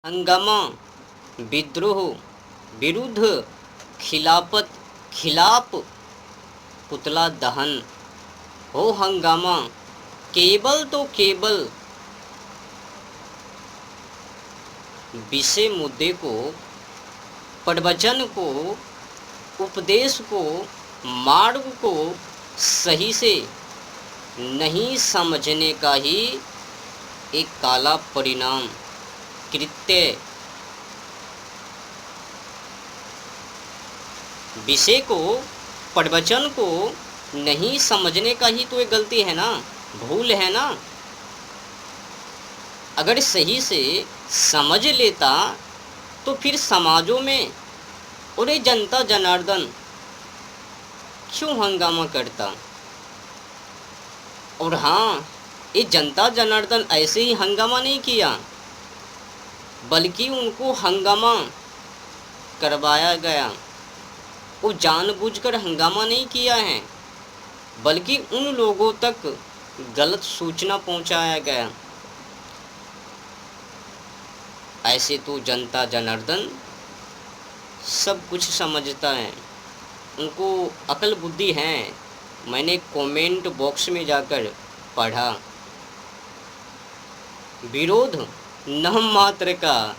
हंगामा, विद्रोह, विरुद्ध, खिलाफत, खिलाफ, पुतला दहन हो हंगामा। केवल तो केवल विषय मुद्दे को, प्रवचन को, उपदेश को, मार्ग को सही से नहीं समझने का ही एक काला परिणाम कृत्य। विषय को, प्रवचन को नहीं समझने का ही तो एक गलती है ना, भूल है ना। अगर सही से समझ लेता तो फिर समाजों में और ये जनता जनार्दन क्यों हंगामा करता। और हाँ, ये जनता जनार्दन ऐसे ही हंगामा नहीं किया, बल्कि उनको हंगामा करवाया गया। वो जानबूझकर हंगामा नहीं किया है, बल्कि उन लोगों तक गलत सूचना पहुंचाया गया। ऐसे तो जनता जनार्दन सब कुछ समझता है, उनको अकल बुद्धि है। मैंने कमेंट बॉक्स में जाकर पढ़ा, विरोध नाम मात्र का।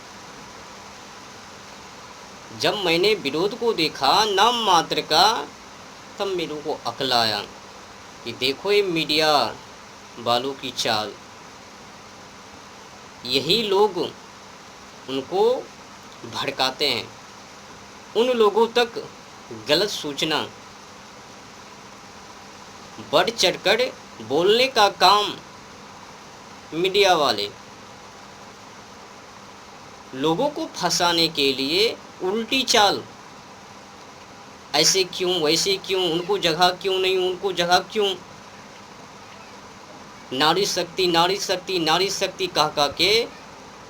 जब मैंने विरोध को देखा नाम मात्र का, तब मेरे को अकल आया कि देखो ये मीडिया वालों की चाल। यही लोग उनको भड़काते हैं, उन लोगों तक गलत सूचना बढ़ चढ़कर बोलने का काम मीडिया वाले लोगों को फंसाने के लिए उल्टी चाल। ऐसे क्यों, वैसे क्यों, उनको जगह क्यों नहीं, उनको जगह क्यों, नारी शक्ति, नारी शक्ति, नारी शक्ति कह के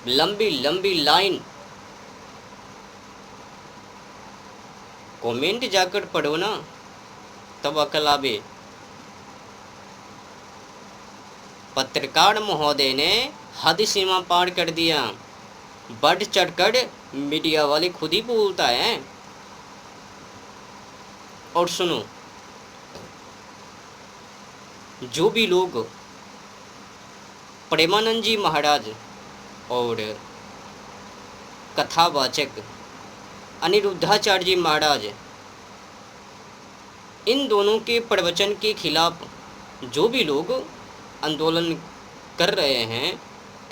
लंबी लंबी लाइन। कमेंट जाकर पढ़ो ना, तब अकल आवे। पत्रकार महोदय ने हद सीमा पार कर दिया, बढ़ चढ़कर मीडिया वाले खुद ही बोलता है। और सुनो, जो भी लोग प्रेमानंद जी महाराज और कथावाचक अनिरुद्धाचार्य जी महाराज, इन दोनों के प्रवचन के खिलाफ जो भी लोग आंदोलन कर रहे हैं,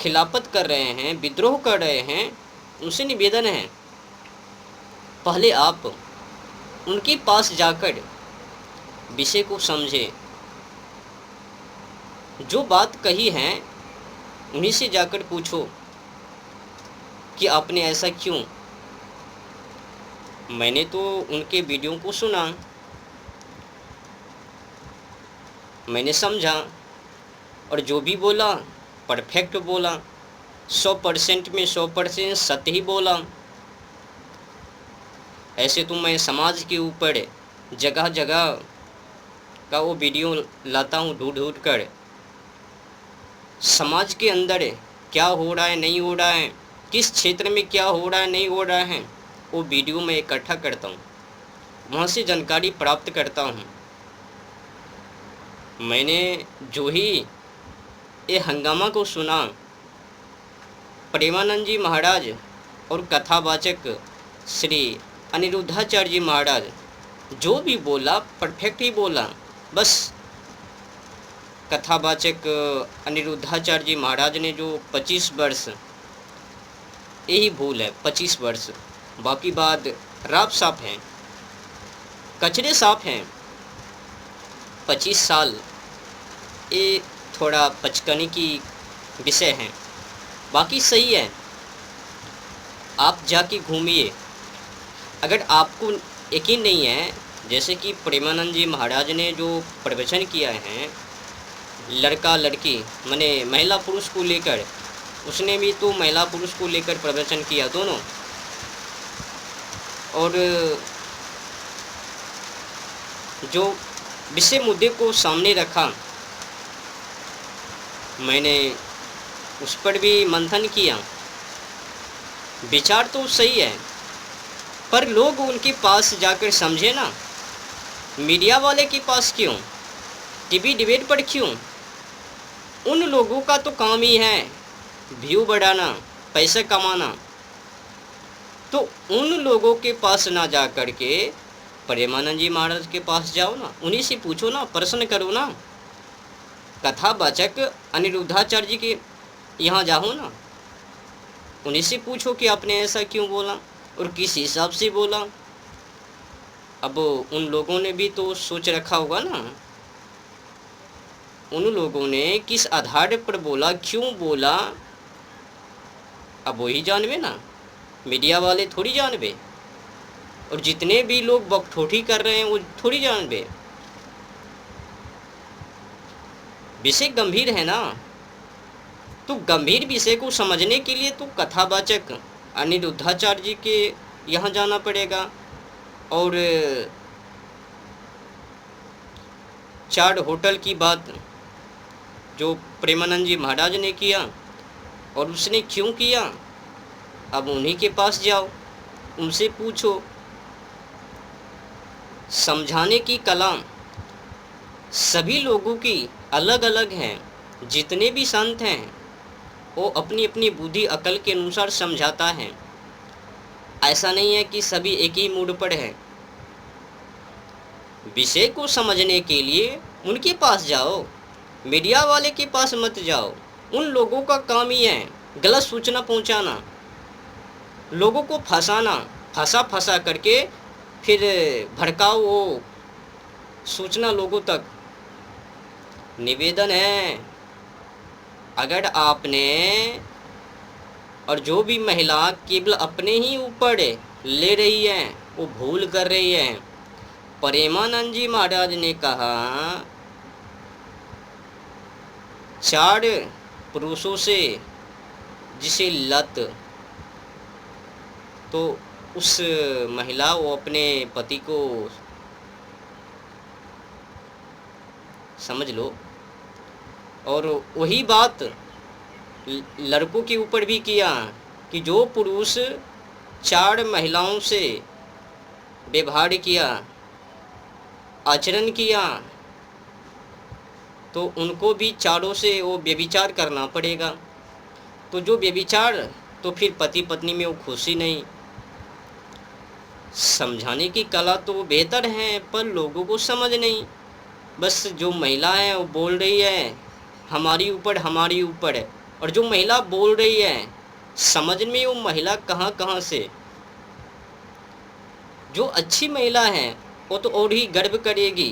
खिलाफत कर रहे हैं, विद्रोह कर रहे हैं, उनसे निवेदन है, पहले आप उनके पास जाकर विषय को समझें। जो बात कही है उन्हीं से जाकर पूछो कि आपने ऐसा क्यों। मैंने तो उनके वीडियो को सुना, मैंने समझा, और जो भी बोला परफेक्ट बोला, 100% में 100% सत्य ही बोला। ऐसे तो मैं समाज के ऊपर जगह जगह का वो वीडियो लाता हूँ ढूंढ ढूंढ कर। समाज के अंदर क्या हो रहा है, नहीं हो रहा है, किस क्षेत्र में क्या हो रहा है, नहीं हो रहा है, वो वीडियो मैं इकट्ठा करता हूँ, वहाँ से जानकारी प्राप्त करता हूँ। मैंने जो ही ये हंगामा को सुना, प्रेमानंद जी महाराज और कथावाचक श्री अनिरुद्धाचार्य जी महाराज जो भी बोला परफेक्ट ही बोला। बस कथावाचक अनिरुद्धाचार्य जी महाराज ने जो 25 वर्ष, यही भूल है 25 वर्ष, बाकी बात राफ साफ है, कचरे साफ हैं। 25 साल ये थोड़ा बचकाने की विषय है, बाकी सही है। आप जाके घूमिए। अगर आपको यकीन नहीं है, जैसे कि प्रेमानंद जी महाराज ने जो प्रवचन किया है लड़का लड़की माने महिला पुरुष को लेकर, उसने भी तो महिला पुरुष को लेकर प्रवचन किया दोनों। और जो विषय मुद्दे को सामने रखा, मैंने उस पर भी मंथन किया। विचार तो सही है, पर लोग उनके पास जाकर समझे ना। मीडिया वाले के पास क्यों, टीवी डिबेट पर क्यों? उन लोगों का तो काम ही है व्यू बढ़ाना, पैसे कमाना। तो उन लोगों के पास ना जा कर के प्रेमानंद जी महाराज के पास जाओ ना, उन्हीं से पूछो ना, प्रश्न करो ना। कथावाचक अनिरुद्धाचार्य जी के यहाँ जाओ ना, उन्हीं से पूछो कि आपने ऐसा क्यों बोला और किस हिसाब से बोला। अब उन लोगों ने भी तो सोच रखा होगा ना, उन लोगों ने किस आधार पर बोला, क्यों बोला, अब वही जानवे ना, मीडिया वाले थोड़ी जानवे। और जितने भी लोग बकठोठी कर रहे हैं वो थोड़ी जानवे। विषय गंभीर है ना, तो गंभीर विषय को समझने के लिए तो कथावाचक अनिरुद्धाचार्य जी के यहाँ जाना पड़ेगा। और 4 होटल की बात जो प्रेमानंद जी महाराज ने किया, और उसने क्यों किया, अब उन्हीं के पास जाओ, उनसे पूछो। समझाने की कला सभी लोगों की अलग अलग है। जितने भी संत हैं वो अपनी अपनी बुद्धि अकल के अनुसार समझाता है। ऐसा नहीं है कि सभी एक ही मूड पर है। विषय को समझने के लिए उनके पास जाओ, मीडिया वाले के पास मत जाओ। उन लोगों का काम ही है गलत सूचना पहुंचाना, लोगों को फंसाना, फंसा करके फिर भड़काओ वो सूचना लोगों तक। निवेदन है, अगर आपने और जो भी महिला केवल अपने ही ऊपर ले रही है वो भूल कर रही है। प्रेमानंद जी महाराज ने कहा 4 पुरुषों से जिसे लत, तो उस महिला वो अपने पति को समझ लो। और वही बात लड़कों के ऊपर भी किया कि जो पुरुष 4 महिलाओं से व्यवहार किया, आचरण किया, तो उनको भी चारों से वो व्यभिचार करना पड़ेगा। तो जो व्यभिचार, तो फिर पति पत्नी में वो खुशी नहीं। समझाने की कला तो बेहतर है, पर लोगों को समझ नहीं। बस जो महिला है वो बोल रही है हमारी ऊपर हमारी ऊपर है, और जो महिला बोल रही है समझ में वो महिला कहाँ कहाँ से। जो अच्छी महिला है वो तो और ही गर्व करेगी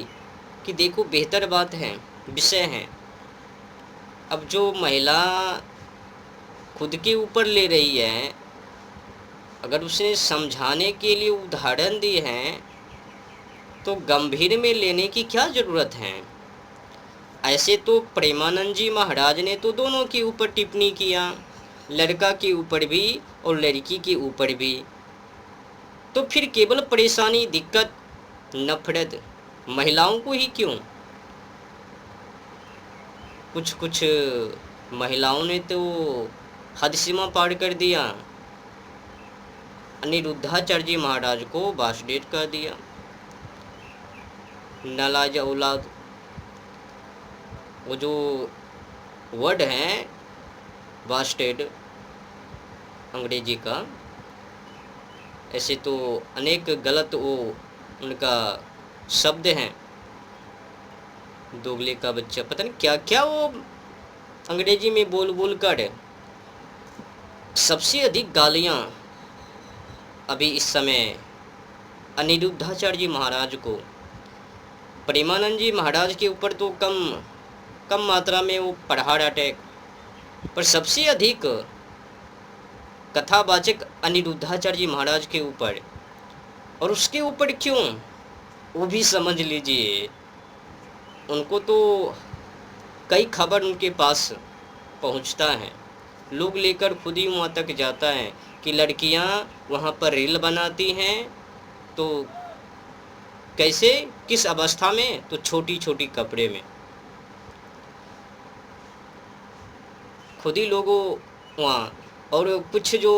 कि देखो बेहतर बात है, विषय है। अब जो महिला खुद के ऊपर ले रही है, अगर उसने समझाने के लिए उदाहरण दी है तो गंभीर में लेने की क्या ज़रूरत है। ऐसे तो प्रेमानंद जी महाराज ने तो दोनों के ऊपर टिप्पणी किया, लड़का के ऊपर भी और लड़की के ऊपर भी। तो फिर केवल परेशानी, दिक्कत, नफरत महिलाओं को ही क्यों? कुछ महिलाओं ने तो हद सीमा पार कर दिया, अनिरुद्धाचार्य जी महाराज को बासडेट कर दिया, नालाज औलाद। वो जो वर्ड है बास्टेड अंग्रेजी का, ऐसे तो अनेक गलत वो उनका शब्द हैं। दोगले का बच्चा, पता नहीं क्या क्या वो अंग्रेजी में बोल बोल कर। सबसे अधिक गालियाँ अभी इस समय अनिरुद्धाचार्य जी महाराज को, प्रेमानंद जी महाराज के ऊपर तो कम मात्रा में वो प्रहार अटैक, पर सबसे अधिक कथावाचक अनिरुद्धाचार्य जी महाराज के ऊपर। और उसके ऊपर क्यों, वो भी समझ लीजिए। उनको तो कई खबर उनके पास पहुंचता है, लोग लेकर खुद ही वहाँ तक जाता है कि लड़कियाँ वहाँ पर रील बनाती हैं, तो कैसे, किस अवस्था में, तो छोटी छोटी कपड़े में। खुद ही लोगों वहाँ, और कुछ जो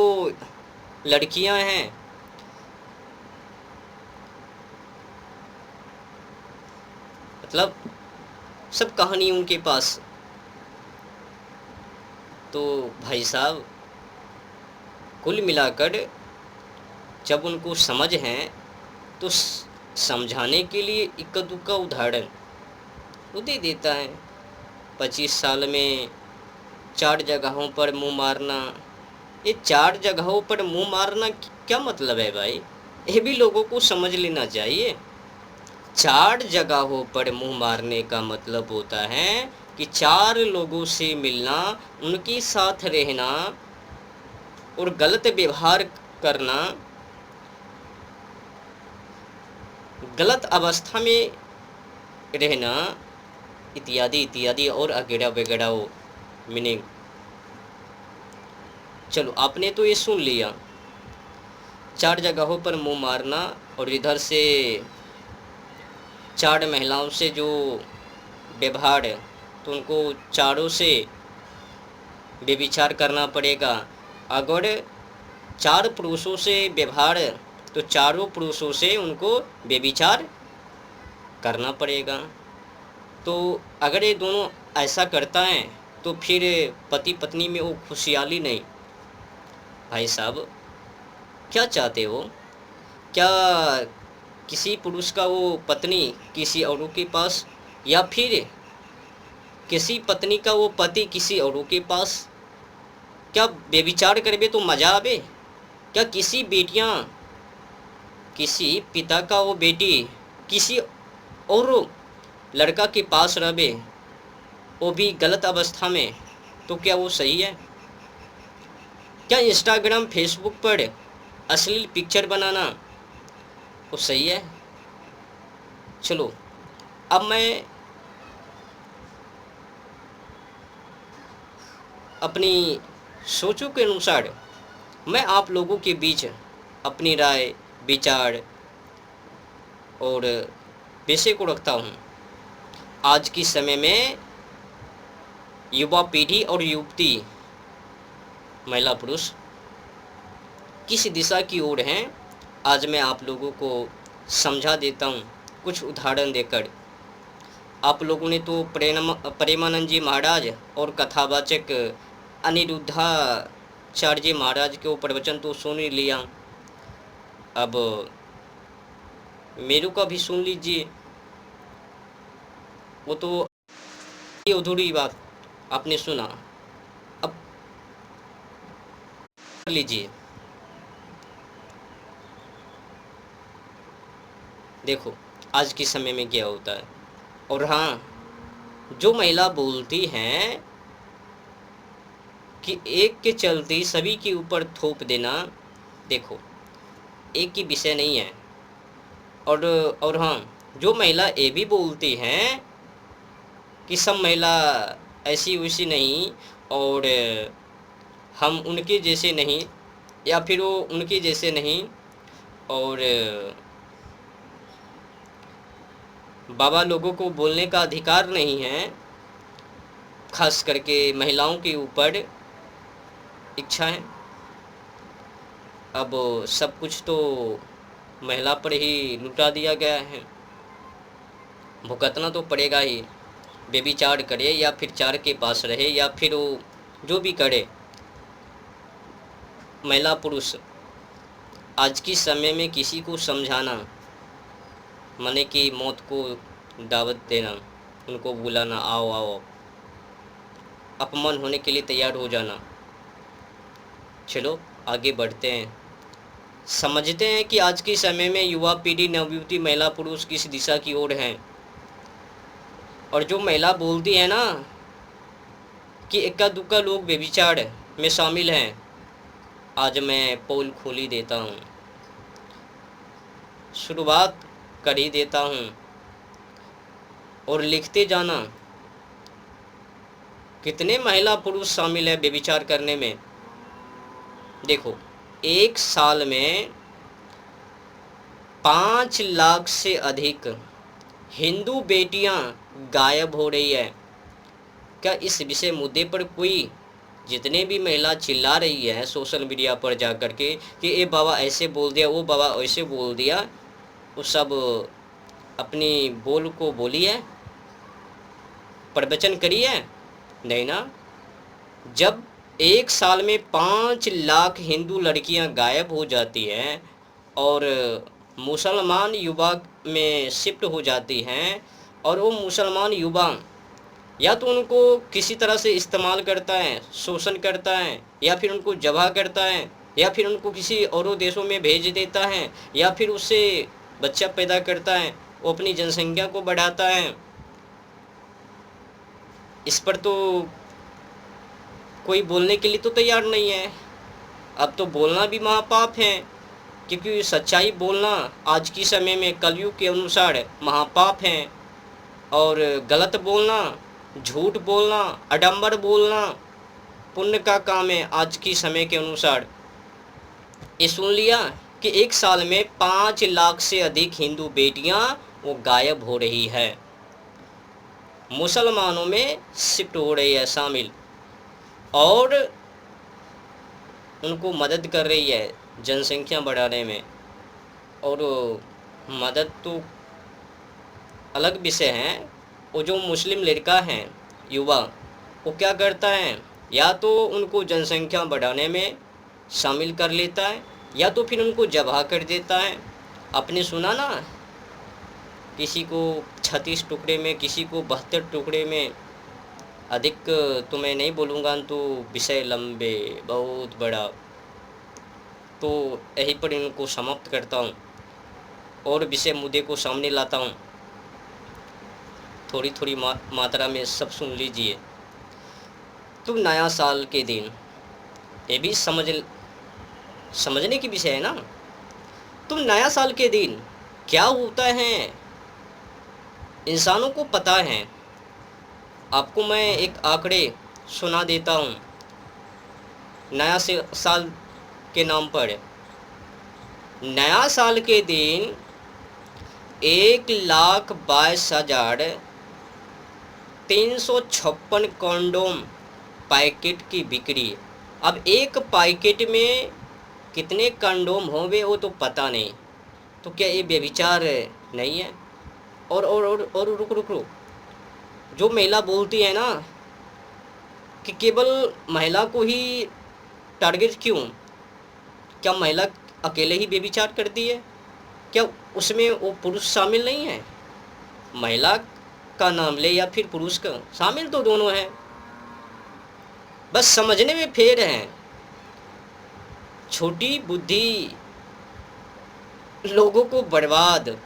लड़कियां हैं, मतलब सब कहानी उनके पास। तो भाई साहब कुल मिलाकर जब उनको समझ है तो समझाने के लिए इक्का दुक्का उदाहरण वो दे देता है। 25 साल में 4 जगहों पर मुंह मारना, ये 4 जगहों पर मुंह मारना क्या मतलब है भाई? ये भी लोगों को समझ लेना चाहिए। 4 जगहों पर मुंह मारने का मतलब होता है कि 4 लोगों से मिलना, उनके साथ रहना और गलत व्यवहार करना, गलत अवस्था में रहना, इत्यादि इत्यादि और अगेड़ा वगैरह वो मीनिंग। चलो आपने तो ये सुन लिया, 4 जगहों पर मुंह मारना और इधर से 4 महिलाओं से जो व्यवहार है तो उनको चारों से व्यभिचार करना पड़ेगा। अगर 4 पुरुषों से व्यवहार है तो चारों पुरुषों से उनको व्यभिचार करना पड़ेगा। तो अगर ये दोनों ऐसा करता है तो फिर पति पत्नी में वो खुशहाली नहीं। भाई साहब क्या चाहते हो? क्या किसी पुरुष का वो पत्नी किसी औरों के पास, या फिर किसी पत्नी का वो पति किसी औरों के पास? क्या व्यभिचार करबे तो मजा आवे? क्या किसी बेटियां, किसी पिता का वो बेटी किसी और लड़का के पास रहे, वो भी गलत अवस्था में, तो क्या वो सही है? क्या इंस्टाग्राम फेसबुक पर अश्लील पिक्चर बनाना वो सही है? चलो अब मैं अपनी सोचों के अनुसार मैं आप लोगों के बीच अपनी राय, विचार और विषय को रखता हूँ। आज की समय में युवा पीढ़ी और युवती, महिला पुरुष किस दिशा की ओर हैं, आज मैं आप लोगों को समझा देता हूँ कुछ उदाहरण देकर। आप लोगों ने तो प्रेमानंद जी महाराज और कथावाचक अनिरुद्धाचार्य जी महाराज के वो प्रवचन तो सुन ही लिया, अब मेरू का भी सुन लीजिए। वो तो अधूरी बात आपने सुना, अब कर लीजिए। देखो आज के समय में क्या होता है। और हाँ, जो महिला बोलती हैं कि एक के चलते सभी के ऊपर थोप देना, देखो एक ही विषय नहीं है। और हाँ, जो महिला ये भी बोलती हैं कि सब महिला ऐसी वैसी नहीं और हम उनके जैसे नहीं, या फिर वो उनके जैसे नहीं, और बाबा लोगों को बोलने का अधिकार नहीं है, खास करके महिलाओं के ऊपर इच्छा है। अब सब कुछ तो महिला पर ही लुटा दिया गया है, भुगतना तो पड़ेगा ही। व्यभिचार करे या फिर 4 के पास रहे या फिर वो जो भी करे, महिला पुरुष आज की समय में किसी को समझाना माने कि मौत को दावत देना, उनको बुलाना, आओ आओ, अपमान होने के लिए तैयार हो जाना। चलो आगे बढ़ते हैं, समझते हैं कि आज के समय में युवा पीढ़ी, नवयुवती, महिला पुरुष किस दिशा की ओर हैं। और जो महिला बोलती है ना कि इक्का दुक्का लोग व्यभिचार में शामिल हैं, आज मैं पोल खोल ही देता हूँ, शुरुआत कर ही देता हूँ और लिखते जाना कितने महिला पुरुष शामिल है व्यभिचार करने में। देखो 1 साल में 5 लाख से अधिक हिंदू बेटियां गायब हो रही है। क्या इस विषय मुद्दे पर कोई जितने भी महिला चिल्ला रही है सोशल मीडिया पर जा कर के कि ये बाबा ऐसे बोल दिया, वो बाबा ऐसे बोल दिया, वो सब अपनी बोल को बोलिए, प्रवचन करिए, नहीं ना। जब एक साल में 5 लाख हिंदू लड़कियां गायब हो जाती हैं और मुसलमान युवा में शिफ्ट हो जाती हैं, और वो मुसलमान युवा या तो उनको किसी तरह से इस्तेमाल करता है, शोषण करता है, या फिर उनको जबह करता है, या फिर उनको किसी और देशों में भेज देता है, या फिर उससे बच्चा पैदा करता है, वो अपनी जनसंख्या को बढ़ाता है। इस पर तो कोई बोलने के लिए तो तैयार नहीं है। अब तो बोलना भी महापाप है, क्योंकि सच्चाई बोलना आज की समय में कलयुग के अनुसार महापाप है, और गलत बोलना, झूठ बोलना, आडंबर बोलना पुण्य का काम है आज की समय के अनुसार। ये सुन लिया कि एक साल में 5 लाख से अधिक हिंदू बेटियां वो गायब हो रही है, मुसलमानों में शिफ्ट हो रही है शामिल, और उनको मदद कर रही है जनसंख्या बढ़ाने में। और मदद तो अलग विषय है। वो जो मुस्लिम लड़का है युवा, वो क्या करता है, या तो उनको जनसंख्या बढ़ाने में शामिल कर लेता है, या तो फिर उनको जबह कर देता है। आपने सुना ना, किसी को 36 टुकड़े में, किसी को 72 टुकड़े में। अधिक तो मैं नहीं बोलूँगा, तो विषय लंबे बहुत बड़ा, तो यहीं पर इनको समाप्त करता हूँ और विषय मुद्दे को सामने लाता हूँ। थोड़ी थोड़ी मात्रा में सब सुन लीजिए। तो नया साल के दिन, ये भी समझने की विषय है ना। तो नया साल के दिन क्या होता है इंसानों को पता है। आपको मैं एक आंकड़े सुना देता हूँ नया साल के नाम पर। नया साल के दिन 1,22,356 कंडोम पैकेट की बिक्री। अब एक पैकेट में कितने कंडोम होंगे वो तो पता नहीं। तो क्या ये व्यभिचार नहीं है? और रुक, जो महिला बोलती है ना कि केवल महिला को ही टारगेट क्यों? क्या महिला अकेले ही व्यभिचार करती है? क्या उसमें वो पुरुष शामिल नहीं है? महिला का नाम ले या फिर पुरुष का, शामिल तो दोनों हैं, बस समझने में फेर हैं। छोटी बुद्धि लोगों को बर्बाद।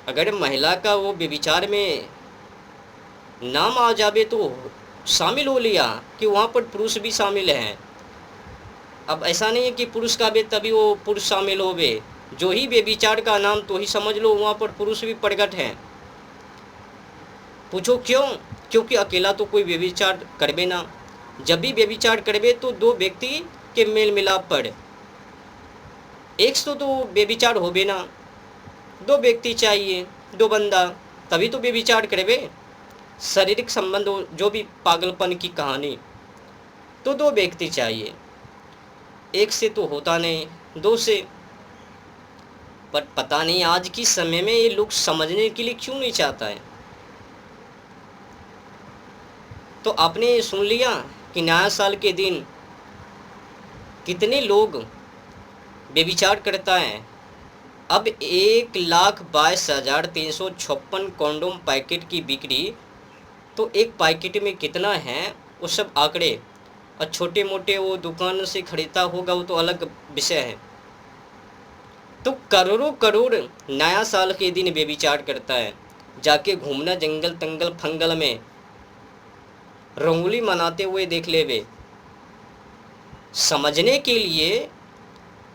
अगर महिला का वो व्यभिचार में नाम आ जावे तो शामिल हो लिया कि वहाँ पर पुरुष भी शामिल हैं। अब ऐसा नहीं है कि पुरुष का भी तभी वो पुरुष शामिल होवे। जो ही व्यभिचार का नाम तो ही समझ लो वहाँ पर पुरुष भी प्रकट हैं। पूछो क्यों? क्योंकि अकेला तो कोई व्यभिचार करबे ना। जब भी व्यभिचार करबे तो दो व्यक्ति के मेल मिलाप पर, एक से तो व्यभिचार होबे ना। दो व्यक्ति चाहिए, दो बंदा, तभी तो व्यभिचार करबे। शारीरिक संबंध हो, जो भी पागलपन की कहानी, तो दो व्यक्ति चाहिए, एक से तो होता नहीं, दो से। पर पता नहीं आज की समय में ये लोग समझने के लिए क्यों नहीं चाहता है। तो आपने सुन लिया कि नया साल के दिन कितने लोग व्यभिचार करता है। अब 1,22,356 कंडोम पैकेट की बिक्री, तो एक पैकेट में कितना है वो सब आंकड़े। और छोटे मोटे वो दुकान से खरीदता होगा वो तो अलग विषय है। तो करोड़ों करोड़ नया साल के दिन व्यभिचार करता है। जाके घूमना जंगल तंगल फंगल में, रंगोली मनाते हुए देख ले वे। समझने के लिए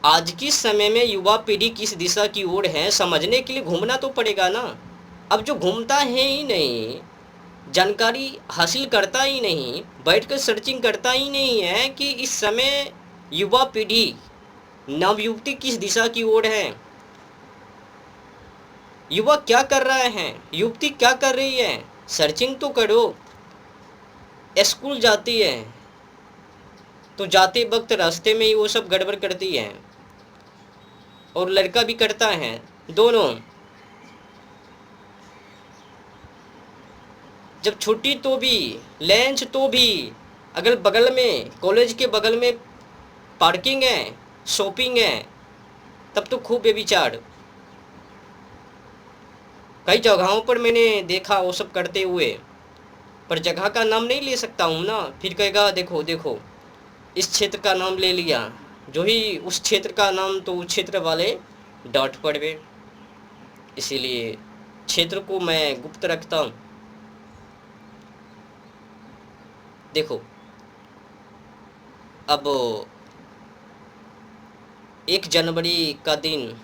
आज की समय में युवा पीढ़ी किस दिशा की ओर है, समझने के लिए घूमना तो पड़ेगा ना। अब जो घूमता है ही नहीं, जानकारी हासिल करता ही नहीं, बैठकर सर्चिंग करता ही नहीं है कि इस समय युवा पीढ़ी, नवयुवती किस दिशा की ओर है, युवा क्या कर रहा है, युवती क्या कर रही है, सर्चिंग तो करो। स्कूल जाती है, तो जाते वक्त रास्ते में ही वो सब गड़बड़ करती है, और लड़का भी करता है, दोनों। जब छुट्टी तो भी, लंच तो भी, अगल बगल में, कॉलेज के बगल में पार्किंग है, शॉपिंग है, तब तो खूब बेविचार। कई जगहों पर मैंने देखा वो सब करते हुए, पर जगह का नाम नहीं ले सकता हूँ ना, फिर कहेगा देखो देखो इस क्षेत्र का नाम ले लिया, जो ही उस क्षेत्र का नाम, तो उस क्षेत्र वाले डांट पड़वे। इसीलिए क्षेत्र को मैं गुप्त रखता हूँ। देखो, अब 1 जनवरी का दिन,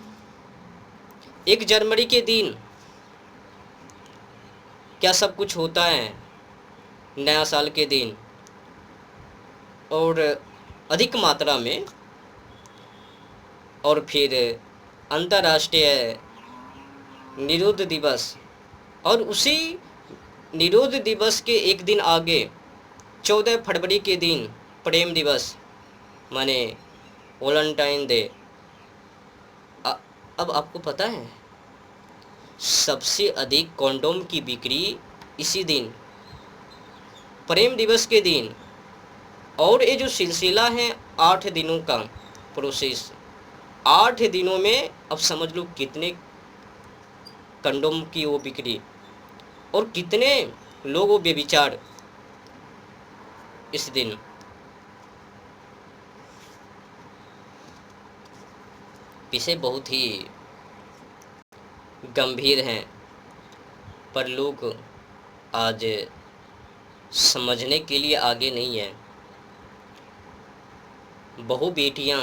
1 जनवरी के दिन क्या सब कुछ होता है, नया साल के दिन, और अधिक मात्रा में। और फिर अंतर्राष्ट्रीय निरोध दिवस, और उसी निरोध दिवस के एक दिन आगे 14 फरवरी के दिन प्रेम दिवस, माने वैलेंटाइन डे। अब आपको पता है, सबसे अधिक कॉन्डोम की बिक्री इसी दिन, प्रेम दिवस के दिन। और ये जो सिलसिला है 8 दिनों का प्रोसेस, 8 दिनों में अब समझ लो कितने कंडोम की वो बिक्री, और कितने लोग वो बेविचार इस दिन। विषय बहुत ही गंभीर हैं, पर लोग आज समझने के लिए आगे नहीं है। बहु बेटियां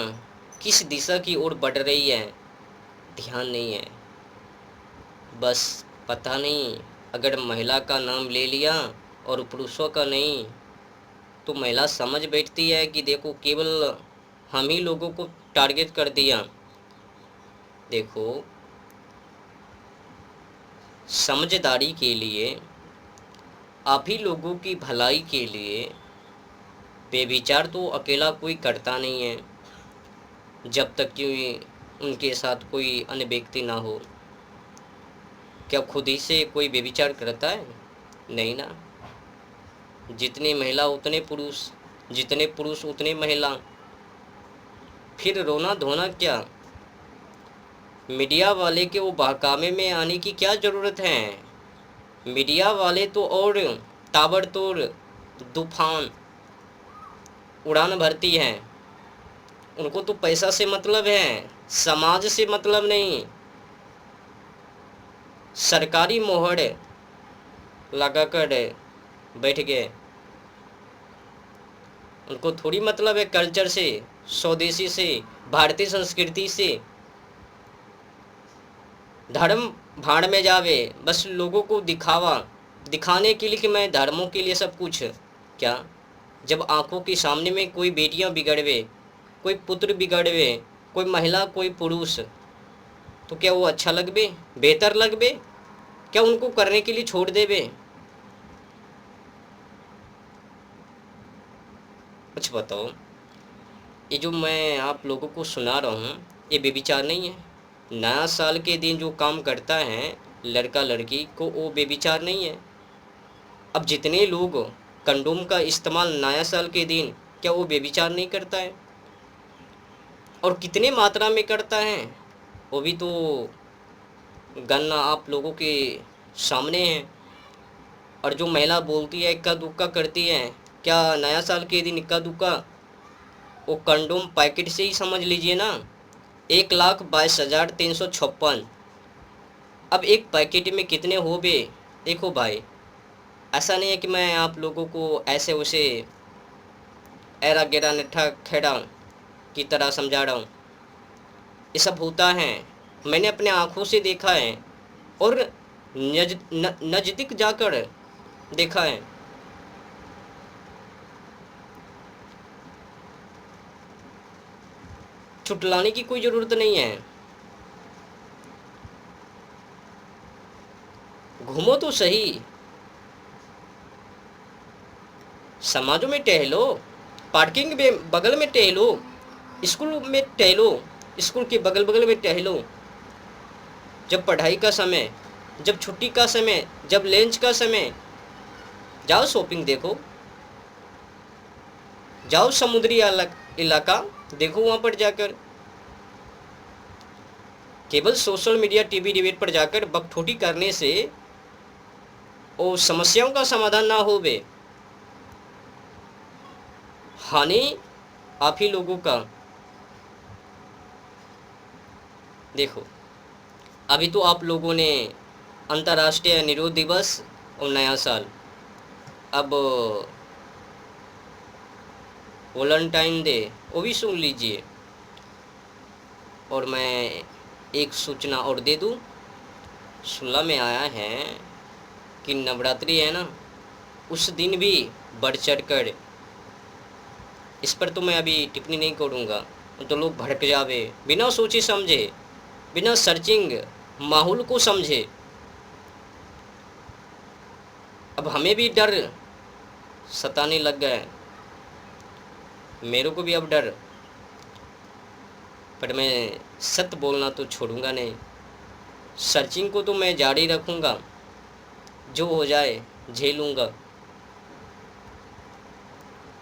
किस दिशा की ओर बढ़ रही है, ध्यान नहीं है। बस पता नहीं, अगर महिला का नाम ले लिया और पुरुषों का नहीं, तो महिला समझ बैठती है कि देखो केवल हम ही लोगों को टारगेट कर दिया। देखो, समझदारी के लिए, आप ही लोगों की भलाई के लिए, बेविचार तो अकेला कोई करता नहीं है, जब तक कि उनके साथ कोई अन्य व्यक्ति ना हो। क्या खुद ही से कोई बेविचार करता है? नहीं ना। जितनी महिला उतने पुरुष, जितने पुरुष उतने महिला। फिर रोना धोना क्या? मीडिया वाले के वो बहकावे में आने की क्या ज़रूरत है? मीडिया वाले तो और ताबड़तोड़ तूफान उड़ान भरती हैं। उनको तो पैसा से मतलब है, समाज से मतलब नहीं। सरकारी मोहर लगाकर बैठ गए। उनको थोड़ी मतलब है कल्चर से, स्वदेशी से, भारतीय संस्कृति से। धर्म भाड़ में जावे, बस लोगों को दिखाने के लिए कि मैं धर्मों के लिए सब कुछ। क्या जब आंखों के सामने में कोई बेटियां बिगड़वे, कोई पुत्र बिगड़वे, कोई महिला, कोई पुरुष, तो क्या वो अच्छा लगबे, बेहतर लगबे? क्या उनको करने के लिए छोड़ देवे? कुछ बताओ। ये जो मैं आप लोगों को सुना रहा हूँ, ये बेविचार नहीं है? नया साल के दिन जो काम करता है लड़का लड़की को, वो बेविचार नहीं है? अब जितने लोग कंडोम का इस्तेमाल नया साल के दिन, क्या वो बेविचार नहीं करता है? और कितने मात्रा में करता है, वो भी तो गणना आप लोगों के सामने है। और जो महिला बोलती है इक्का दुक्का करती है, क्या नया साल के दिन इक्का दुक्का? वो कंडोम पैकेट से ही समझ लीजिए ना, 1,22,356। अब एक पैकेट में कितने हो बे? देखो भाई, ऐसा नहीं है कि मैं आप लोगों को ऐसे वैसे एरा गेरा नट्ठा खेड़ा की तरह समझा रहा हूँ। ये सब होता है, मैंने अपने आँखों से देखा है, और नज़दीक जाकर देखा है। छुटलाने की कोई ज़रूरत नहीं है। घूमो तो सही, समाजों में टहलो, पार्किंग में बगल में टहलो, स्कूल में टहलो, स्कूल के बगल बगल में टहलो, जब पढ़ाई का समय, जब छुट्टी का समय, जब लंच का समय, जाओ शॉपिंग देखो, जाओ समुद्री इलाका देखो, वहाँ पर जाकर केवल सोशल मीडिया टीवी डिबेट पर जाकर बकठोटी करने से और समस्याओं का समाधान ना हो बे, हानि आप ही लोगों का। देखो अभी तो आप लोगों ने अंतर्राष्ट्रीय निरोध दिवस और नया साल, अब वैलेंटाइन डे वो भी सुन लीजिए। और मैं एक सूचना और दे दूं, सुलह में आया है कि नवरात्रि है ना, उस दिन भी बढ़ चढ़ कर, इस पर तो मैं अभी टिप्पणी नहीं करूँगा, तो लोग भड़क जावे, बिना सोचे समझे, बिना सर्चिंग माहौल को समझे। अब हमें भी डर सताने लग गया है, मेरे को भी अब डर, पर मैं सत्य बोलना तो छोड़ूंगा नहीं, सर्चिंग को तो मैं जारी रखूंगा, जो हो जाए झेलूंगा,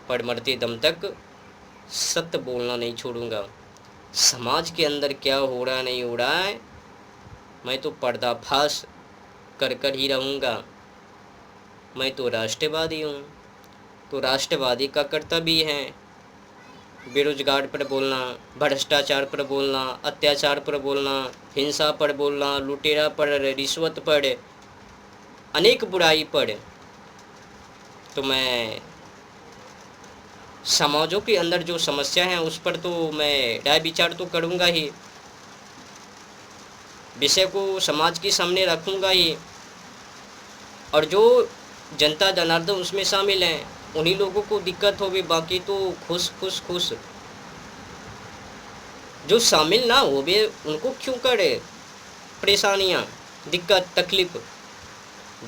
पर मरते दम तक सत्य बोलना नहीं छोड़ूंगा। समाज के अंदर क्या हो रहा नहीं हो रहा है, मैं तो पर्दाफाश कर कर ही रहूँगा। मैं तो राष्ट्रवादी हूँ, तो राष्ट्रवादी का कर्तव्य है बेरोजगार पर बोलना, भ्रष्टाचार पर बोलना, अत्याचार पर बोलना, हिंसा पर बोलना, लुटेरा पर, रिश्वत पर, अनेक बुराई पर। तो मैं समाजों के अंदर जो समस्या है उस पर तो मैं राय विचार तो करूँगा ही, विषय को समाज के सामने रखूँगा ही, और जो जनता जनार्दन उसमें शामिल हैं उन्हीं लोगों को दिक्कत होगी, बाकी तो खुश खुश खुश। जो शामिल ना हो वे उनको क्यों करे परेशानियाँ, दिक्कत, तकलीफ।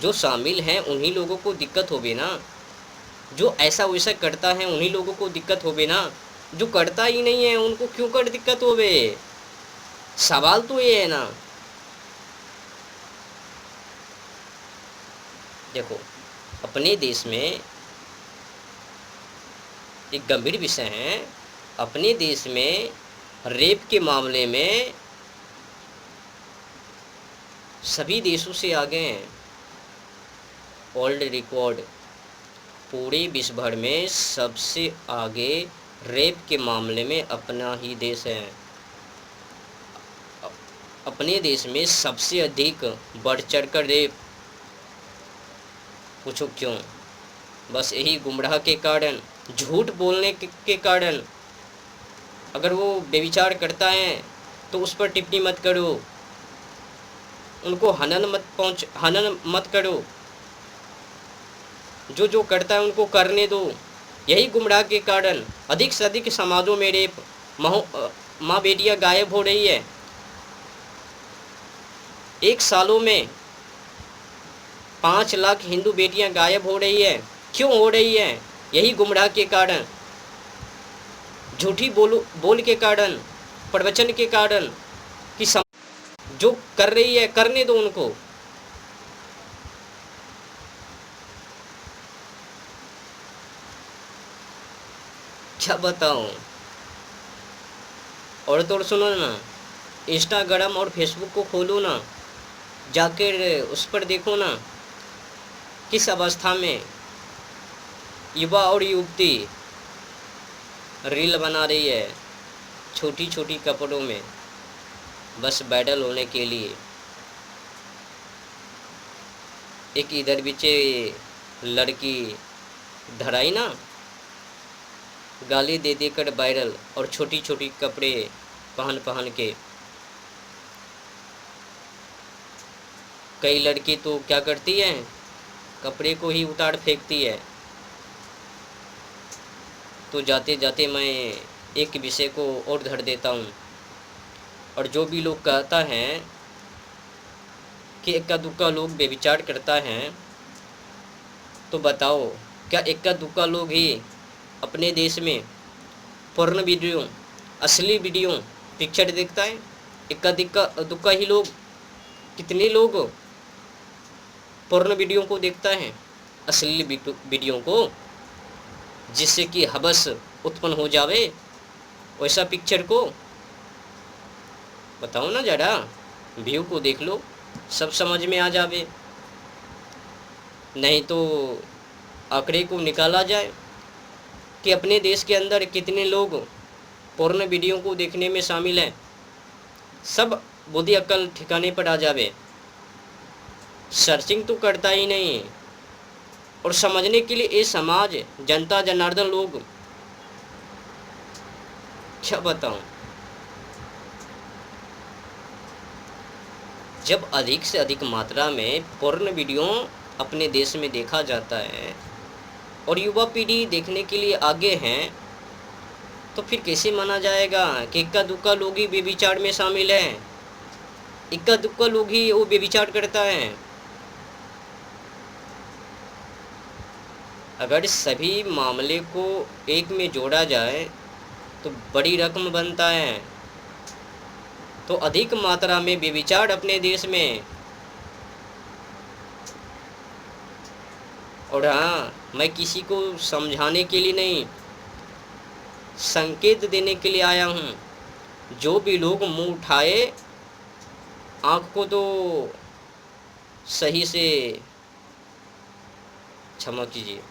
जो शामिल हैं उन्हीं लोगों को दिक्कत होगी ना, जो ऐसा वैसा करता है उन्हीं लोगों को दिक्कत होगी ना, जो करता ही नहीं है उनको क्यों कर दिक्कत होवे। सवाल तो ये है ना। देखो अपने देश में एक गंभीर विषय है, अपने देश में रेप के मामले में सभी देशों से आगे हैं, वर्ल्ड रिकॉर्ड, पूरे विश्व भर में सबसे आगे रेप के मामले में अपना ही देश है। अपने देश में सबसे अधिक बढ़ चढ़ कर रेप, पूछो क्यों? बस यही गुमराह के कारण, झूठ बोलने के कारण। अगर वो बेविचार करता है तो उस पर टिप्पणी मत करो, उनको हनन मत करो, जो जो करता है उनको करने दो। यही गुमराह के कारण अधिक से अधिक समाजों में रेप, माँ बेटियाँ गायब हो रही है। एक सालों में 5 लाख हिंदू बेटियां गायब हो रही है। क्यों हो रही है? यही गुमराह के कारण, झूठी बोल के कारण, प्रवचन के कारण, कि जो कर रही है करने दो उनको। क्या बताऊं? और तो सुनो ना, इंस्टाग्राम और फेसबुक को खोलो ना, जाकर उस पर देखो ना किस अवस्था में युवा और युवती रील बना रही है, छोटी छोटी कपड़ों में, बस वायरल होने के लिए। एक इधर पीछे लड़की धराई ना, गाली दे देकर वायरल, और छोटी छोटी कपड़े पहन के। कई लड़की तो क्या करती हैं, कपड़े को ही उतार फेंकती है। तो जाते जाते मैं एक विषय को और धर देता हूँ, और जो भी लोग कहता हैं कि इक्का दुक्का लोग बेविचार करता हैं, तो बताओ क्या इक्का दुक्का लोग ही अपने देश में पोर्न वीडियो, असली वीडियो पिक्चर देखता है? इक्का दिक्का दुक्का ही लोग, कितने लोग पोर्न वीडियो को देखता है, असली वीडियो को, जिससे कि हवस उत्पन्न हो जावे वैसा पिक्चर को। बताओ ना जरा, व्यू को देख लो, सब समझ में आ जावे। नहीं तो आंकड़े को निकाला जाए कि अपने देश के अंदर कितने लोग पोर्न वीडियो को देखने में शामिल हैं, सब बुद्धि अक्ल ठिकाने पर आ जावे। सर्चिंग तो करता ही नहीं, और समझने के लिए ये समाज, जनता जनार्दन लोग, क्या बताऊं। जब अधिक से अधिक मात्रा में पोर्न वीडियो अपने देश में देखा जाता है और युवा पीढ़ी देखने के लिए आगे हैं, तो फिर कैसे माना जाएगा कि इक्का दुक्का लोग ही व्यभिचार में शामिल हैं, इक्का दुक्का लोग ही वो व्यभिचार करता है। अगर सभी मामले को एक में जोड़ा जाए तो बड़ी रकम बनता है। तो अधिक मात्रा में व्यभिचार अपने देश में। और हाँ, मैं किसी को समझाने के लिए नहीं, संकेत देने के लिए आया हूँ। जो भी लोग मुंह उठाए, आँख को तो सही से, क्षमा कीजिए,